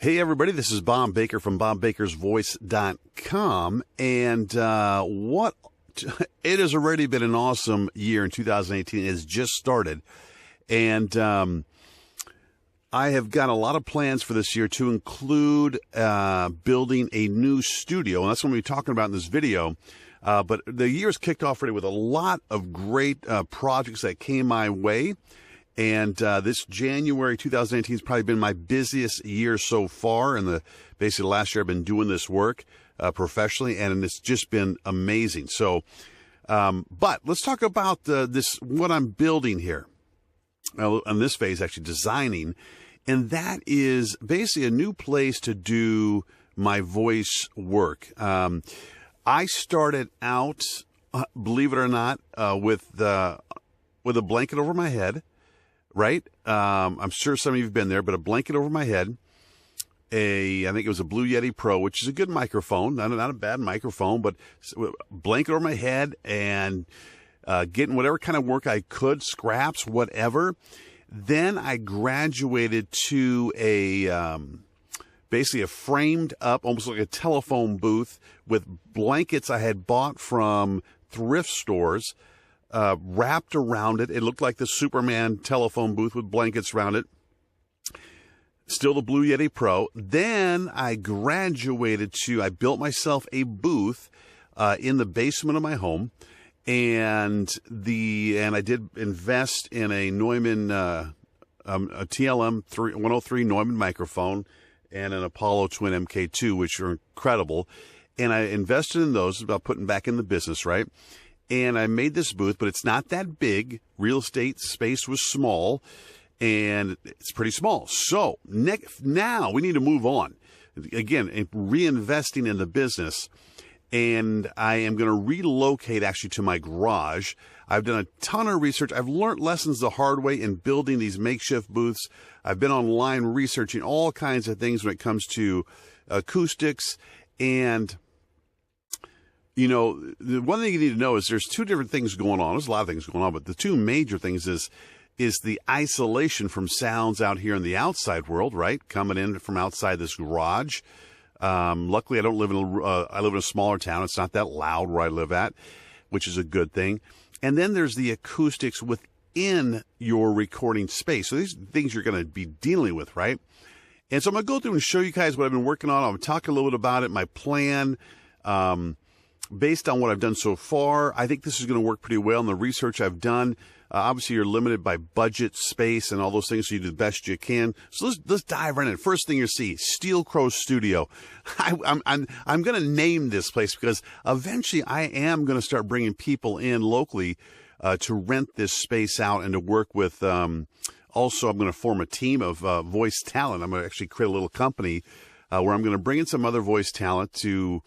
Hey, everybody, this is Bob Baker from BobBakersVoice.com, and it has already been an awesome year in 2018. It has just started, and I have got a lot of plans for this year to include building a new studio, and that's what we'll be talking about in this video. But the year's kicked off already with a lot of great projects that came my way. And this January 2018 has probably been my busiest year so far. And basically last year I've been doing this work professionally, and it's just been amazing. So, but let's talk about what I'm building here. On this phase, actually designing, and that is basically a new place to do my voice work. I started out, believe it or not, with a blanket over my head. Right? I'm sure some of you have been there, but a blanket over my head, I think it was a Blue Yeti Pro, which is a good microphone, not a bad microphone, but a blanket over my head and getting whatever kind of work I could, scraps, whatever. Then I graduated to basically a framed up, almost like a telephone booth with blankets I had bought from thrift stores, wrapped around it. It looked like the Superman telephone booth with blankets around it. Still the Blue Yeti Pro. Then I graduated I built myself a booth in the basement of my home, and I did invest in a Neumann, a TLM 103 Neumann microphone and an Apollo Twin MK2, which are incredible. And I invested in those. It's about putting back in the business, right? And I made this booth, but it's not that big. Real estate space was small, and it's pretty small. So now we need to move on. Again, reinvesting in the business, and I am going to relocate actually to my garage. I've done a ton of research. I've learned lessons the hard way in building these makeshift booths. I've been online researching all kinds of things when it comes to acoustics, and you know, the one thing you need to know is there's two different things going on. There's a lot of things going on, but the two major things is the isolation from sounds out here in the outside world, right? Coming in from outside this garage. Luckily, I don't live I live in a smaller town. It's not that loud where I live at, which is a good thing. And then there's the acoustics within your recording space. So these are things you're going to be dealing with, right? And so I'm going to go through and show you guys what I've been working on. I'm going to talk a little bit about it, my plan. Based on what I've done so far, I think this is going to work pretty well in the research I've done. Obviously, you're limited by budget, space, and all those things, so you do the best you can. So let's dive right in. First thing you see, Steel Crow Studio. I'm going to name this place because eventually I am going to start bringing people in locally to rent this space out and to work with. Also, I'm going to form a team of voice talent. I'm going to actually create a little company where I'm going to bring in some other voice talent to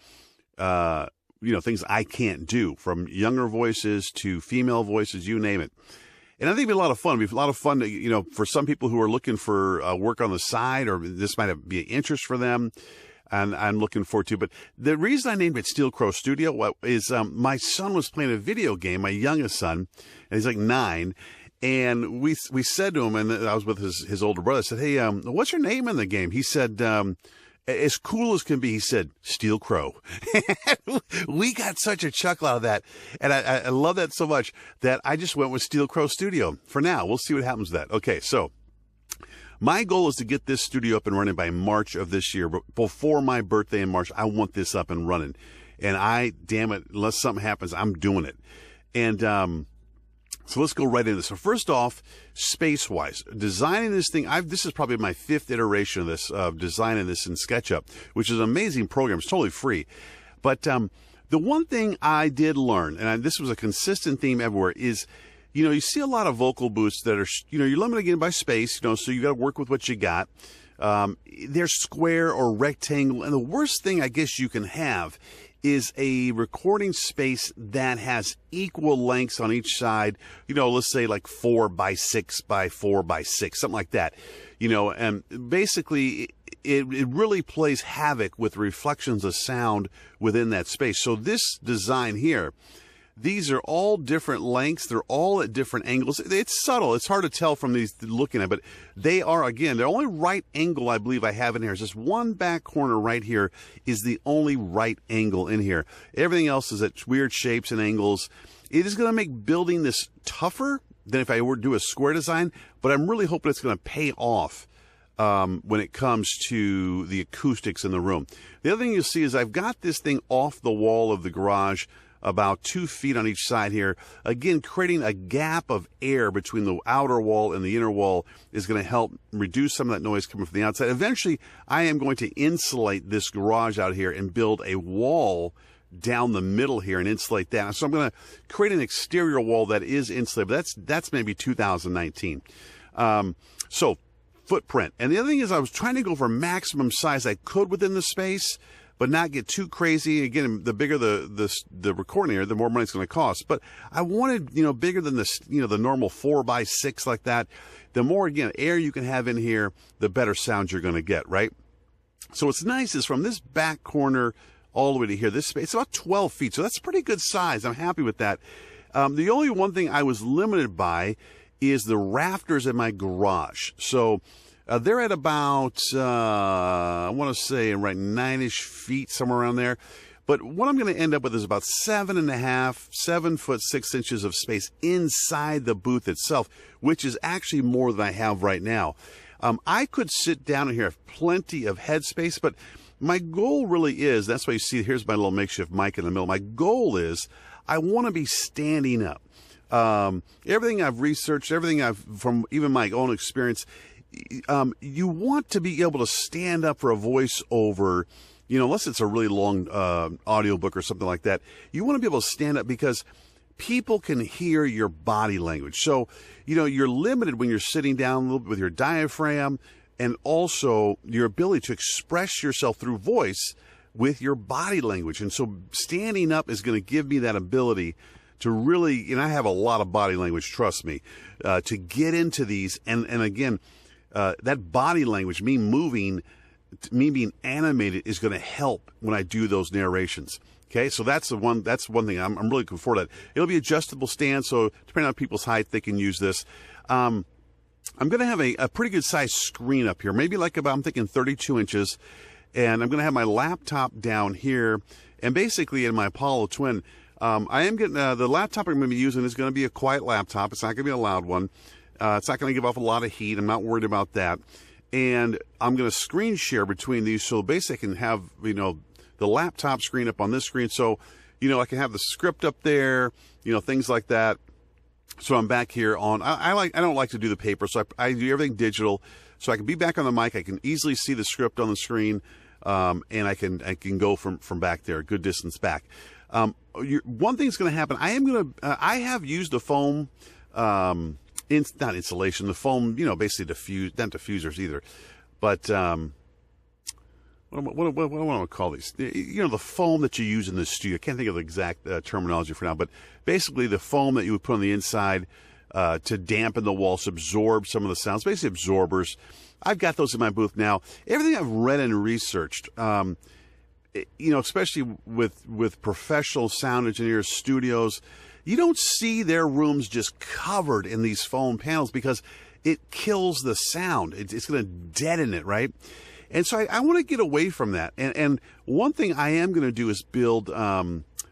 things I can't do, from younger voices to female voices, you name it. And I think it'll be a lot of fun. It'll be a lot of fun to, for some people who are looking for work on the side, or this might be an interest for them, and I'm looking forward to. But the reason I named it Steel Crow Studio is my son was playing a video game, my youngest son, and he's like 9. And we said to him, and I was with his older brother, I said, hey, what's your name in the game? He said, as cool as can be, he said, Steel Crow. We got such a chuckle out of that. And I love that so much that I just went with Steel Crow Studio for now. We'll see what happens with that. Okay, so my goal is to get this studio up and running by March of this year. But before my birthday in March, I want this up and running. And damn it, unless something happens, I'm doing it. And so let's go right into this. So first off, space-wise, designing this thing, this is probably my 5th iteration of this, designing this in SketchUp, which is an amazing program. It's totally free. But the one thing I did learn, and this was a consistent theme everywhere, is, you see a lot of vocal booths that are, you're limited again by space, so you got to work with what you got. They're square or rectangle, and the worst thing I guess you can have is a recording space that has equal lengths on each side, let's say like 4 by 6 by 4 by 6, something like that, and basically it really plays havoc with reflections of sound within that space. So this design here, These are all different lengths. They're all at different angles. It's subtle. It's hard to tell from these looking at, but they are, again, the only right angle I believe I have in here is this one back corner right here is the only right angle in here. Everything else is at weird shapes and angles. It is going to make building this tougher than if I were to do a square design, but I'm really hoping it's going to pay off when it comes to the acoustics in the room. The other thing you'll see is I've got this thing off the wall of the garage, about 2 feet on each side here. Again, creating a gap of air between the outer wall and the inner wall is going to help reduce some of that noise coming from the outside. Eventually, I am going to insulate this garage out here and build a wall down the middle here and insulate that. So I'm going to create an exterior wall that is insulated, but that's maybe 2019. So footprint. And the other thing is I was trying to go for maximum size I could within the space, but not get too crazy. Again, the bigger the recording area, the more money it's going to cost. But I wanted, bigger than this, the normal 4x6 like that. The more, again, air you can have in here, the better sound you're going to get, right? So what's nice is from this back corner all the way to here, this space, it's about 12 feet. So that's pretty good size. I'm happy with that. The only one thing I was limited by is the rafters in my garage. So they're at about, I want to say right 9-ish feet, somewhere around there. But what I'm going to end up with is about 7 foot 6 inches of space inside the booth itself, which is actually more than I have right now. I could sit down in here, have plenty of headspace, but my goal really is, that's why you see, here's my little makeshift mic in the middle. My goal is I want to be standing up. Everything I've researched, from even my own experience, you want to be able to stand up for a voiceover, unless it's a really long audiobook or something like that. You want to be able to stand up because people can hear your body language. So, you're limited when you're sitting down a little bit with your diaphragm and also your ability to express yourself through voice with your body language. And so standing up is going to give me that ability to really, and I have a lot of body language, trust me, to get into these. And again, that body language, me moving, me being animated, is going to help when I do those narrations. Okay, so that's one thing I'm really looking forward to. That. It'll be adjustable stand, so depending on people's height, they can use this. I'm going to have a pretty good size screen up here, maybe like I'm thinking 32 inches. And I'm going to have my laptop down here. And basically in my Apollo Twin, I am getting, the laptop I'm going to be using is going to be a quiet laptop. It's not going to be a loud one. It's not going to give off a lot of heat. I'm not worried about that. And I'm going to screen share between these. So basically I can have, the laptop screen up on this screen. So, I can have the script up there, things like that. So I'm back here on, I don't like to do the paper, so I do everything digital. So I can be back on the mic. I can easily see the script on the screen, and I can go from back there, a good distance back. One thing's going to happen. I have used the foam, not insulation, the foam, basically not diffusers either, but, what do I want to call these? The foam that you use in the studio. I can't think of the exact terminology for now, but basically the foam that you would put on the inside to dampen the walls, absorb some of the sounds, basically absorbers. I've got those in my booth now. Everything I've read and researched, especially with professional sound engineers, studios, you don't see their rooms just covered in these foam panels because it kills the sound. It's going to deaden it, right? And so I want to get away from that. And one thing I am going to do is build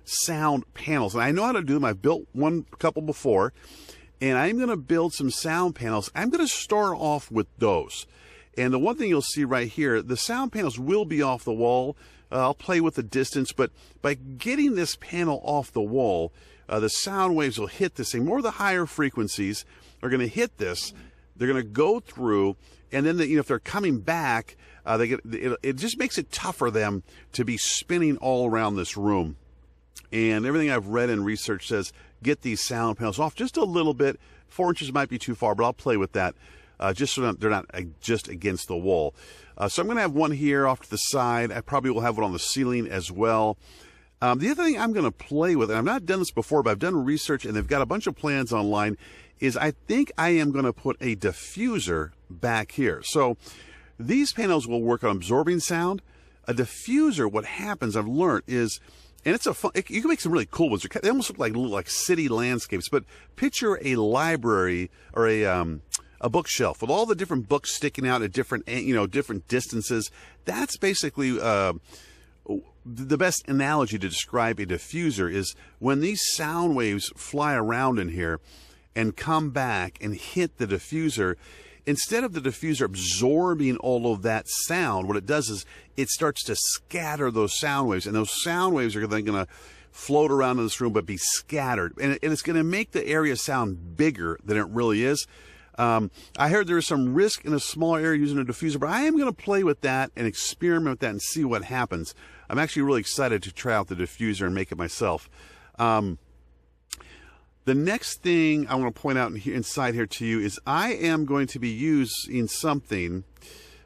sound panels. And I know how to do them. I've built a couple before. And I'm going to build some sound panels. I'm going to start off with those. And the one thing you'll see right here, the sound panels will be off the wall. I'll play with the distance. But by getting this panel off the wall, the sound waves will hit this thing. More of the higher frequencies are going to hit this. They're going to go through. And then, if they're coming back, it just makes it tough for them to be spinning all around this room. And everything I've read and researched says get these sound panels off just a little bit. 4 inches might be too far, but I'll play with that just so they're not just against the wall. So I'm going to have one here off to the side. I probably will have one on the ceiling as well. The other thing I'm going to play with, and I've not done this before, but I've done research and they've got a bunch of plans online, is I think I am going to put a diffuser back here. So these panels will work on absorbing sound. A diffuser, what happens, I've learned, is And it's a fun, you can make some really cool ones. They almost look like city landscapes. But picture a library or a bookshelf with all the different books sticking out at different distances. That's basically the best analogy to describe a diffuser is when these sound waves fly around in here and come back and hit the diffuser. Instead of the diffuser absorbing all of that sound, what it does is it starts to scatter those sound waves, and those sound waves are then going to float around in this room but be scattered, and it's going to make the area sound bigger than it really is. I heard there is some risk in a small area using a diffuser, but I am going to play with that and experiment with that and see what happens. I'm actually really excited to try out the diffuser and make it myself. The next thing I want to point out inside here to you is I am going to be using something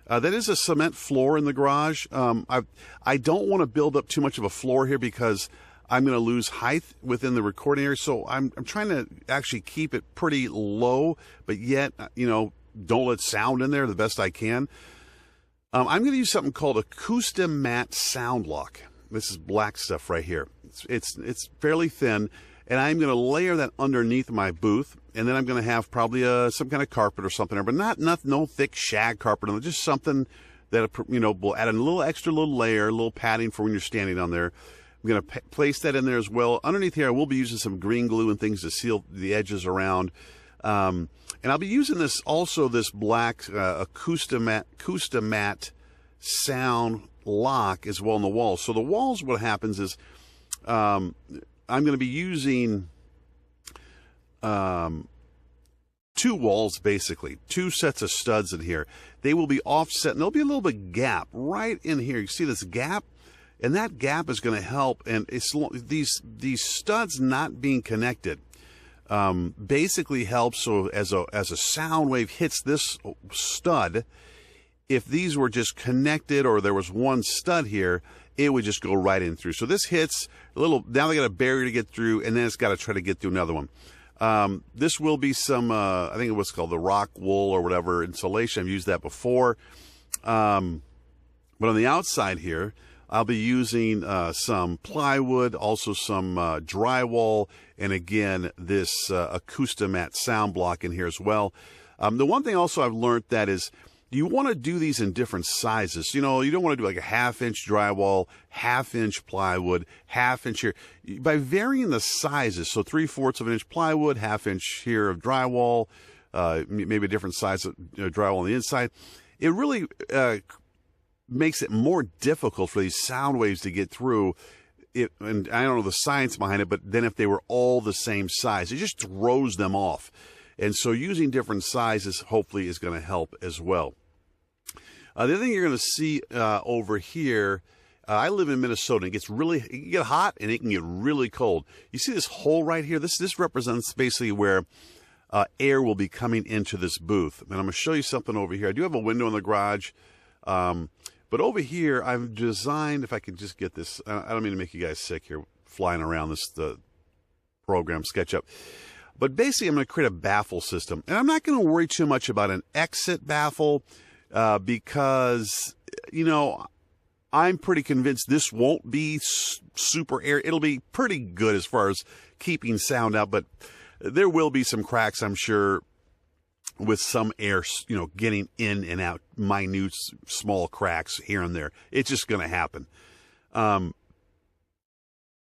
that is a cement floor in the garage. I don't want to build up too much of a floor here because I'm going to lose height within the recording area. So I'm trying to actually keep it pretty low, but yet, don't let sound in there the best I can. I'm going to use something called Acoustimat Sound Lock. This is black stuff right here. It's fairly thin. And I'm going to layer that underneath my booth, and then I'm going to have probably some kind of carpet or something there, but no thick shag carpet, just something that will add a little extra layer, a little padding for when you're standing on there. I'm going to place that in there as well. Underneath here, I will be using some green glue and things to seal the edges around, and I'll be using this black Acoustimat sound lock as well on the walls. So the walls, what happens is, I'm going to be using 2 walls, basically, 2 sets of studs in here. They will be offset, and there'll be a little bit gap right in here. You see this gap? And that gap is going to help, and it's these studs not being connected basically helps. So as a sound wave hits this stud, if these were just connected or there was one stud here, it would just go right in through. So this hits a little, now they got a barrier to get through, and then it's got to try to get through another one. This will be some, I think it was called the rock wool or whatever insulation. I've used that before. But on the outside here, I'll be using some plywood, also some drywall, and again, this Acoustimat sound block in here as well. The one thing also I've learned that is, you want to do these in different sizes. You don't want to do like a 1/2-inch drywall, 1/2-inch plywood, 1/2-inch here. By varying the sizes, so 3/4 of an inch plywood, 1/2 inch here of drywall, maybe a different size of drywall on the inside, it really makes it more difficult for these sound waves to get through. And I don't know the science behind it, but then if they were all the same size, it just throws them off. And so using different sizes hopefully is going to help as well. The other thing you're going to see over here, I live in Minnesota. It can get hot and it can get really cold. You see this hole right here? This represents basically where air will be coming into this booth. And I'm going to show you something over here. I do have a window in the garage. But over here, I've designed, if I can just get this, I don't mean to make you guys sick here flying around the program SketchUp. But basically, I'm going to create a baffle system. And I'm not going to worry too much about an exit baffle because, I'm pretty convinced this won't be super air. It'll be pretty good as far as keeping sound out. But there will be some cracks, I'm sure, with some air, getting in and out, minute, small cracks here and there. It's just going to happen.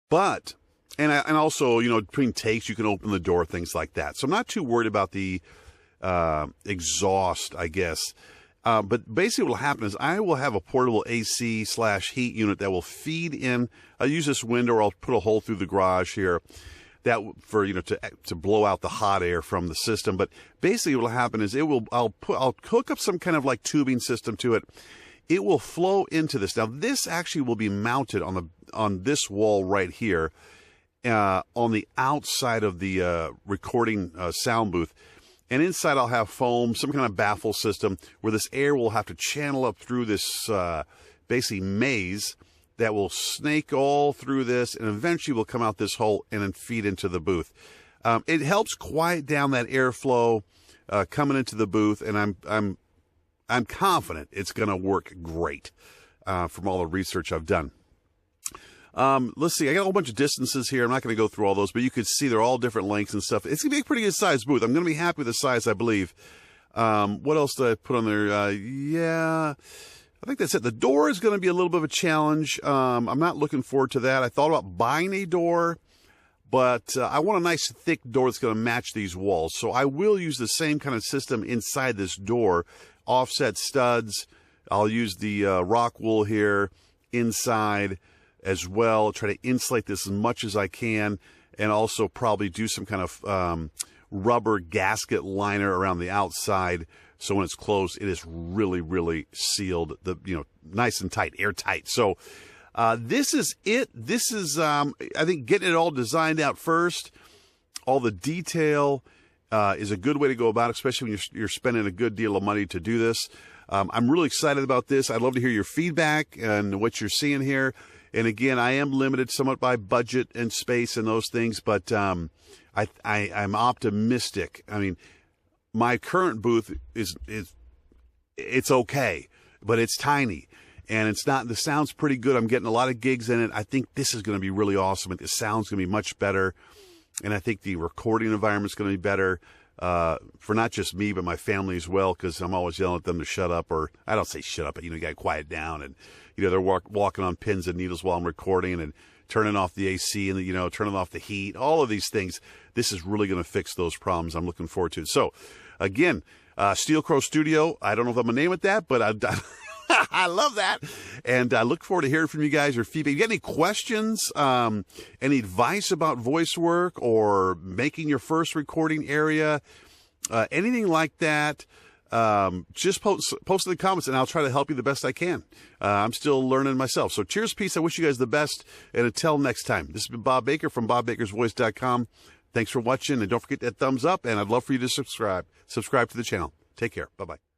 But... And also, between takes, you can open the door, things like that. So I'm not too worried about the exhaust, I guess. But basically what will happen is I will have a portable AC/heat unit that will feed in. I'll use this window, or I'll put a hole through the garage here that for, to blow out the hot air from the system. But basically what will happen is I'll hook up some kind of like tubing system to it. It will flow into this. Now this actually will be mounted on this wall right here. On the outside of the recording sound booth. And inside I'll have foam, some kind of baffle system where this air will have to channel up through this basically maze that will snake all through this and eventually will come out this hole and then feed into the booth. It helps quiet down that airflow coming into the booth, and I'm confident it's going to work great from all the research I've done. Let's see. I got a whole bunch of distances here. I'm not going to go through all those, but you could see they're all different lengths and stuff. It's going to be a pretty good size booth. I'm going to be happy with the size, I believe. What else did I put on there? Yeah, I think that's it. The door is going to be a little bit of a challenge. I'm not looking forward to that. I thought about buying a door, but I want a nice thick door that's going to match these walls. So I will use the same kind of system inside this door. Offset studs. I'll use the rock wool here inside as well. Try to insulate this as much as I can, and also probably do some kind of rubber gasket liner around the outside, so when it's closed, it is really, really sealed. Nice and tight, airtight. So this is it. This is I think getting it all designed out first. All the detail is a good way to go about it, especially when you're spending a good deal of money to do this. I'm really excited about this. I'd love to hear your feedback and what you're seeing here. And again, I am limited somewhat by budget and space and those things, but I'm optimistic. I mean, my current booth it's okay, but it's tiny, and it's not. The sound's pretty good. I'm getting a lot of gigs in it. I think this is going to be really awesome. The sound's going to be much better, and I think the recording environment's going to be better. For not just me, but my family as well, because I'm always yelling at them to shut up, or I don't say shut up, but, you got to quiet down. And, they're walking on pins and needles while I'm recording, and turning off the AC and, turning off the heat, all of these things. This is really going to fix those problems. I'm looking forward to it. So, again, Steel Crow Studio, I don't know if I'm going to name it that, but I love that. And I look forward to hearing from you guys, your feedback. You got any questions, any advice about voice work or making your first recording area, anything like that, just post in the comments, and I'll try to help you the best I can. I'm still learning myself. So cheers, peace. I wish you guys the best. And until next time, this has been Bob Baker from BobBakersVoice.com. Thanks for watching, and don't forget that thumbs up, and I'd love for you to subscribe to the channel. Take care. Bye-bye.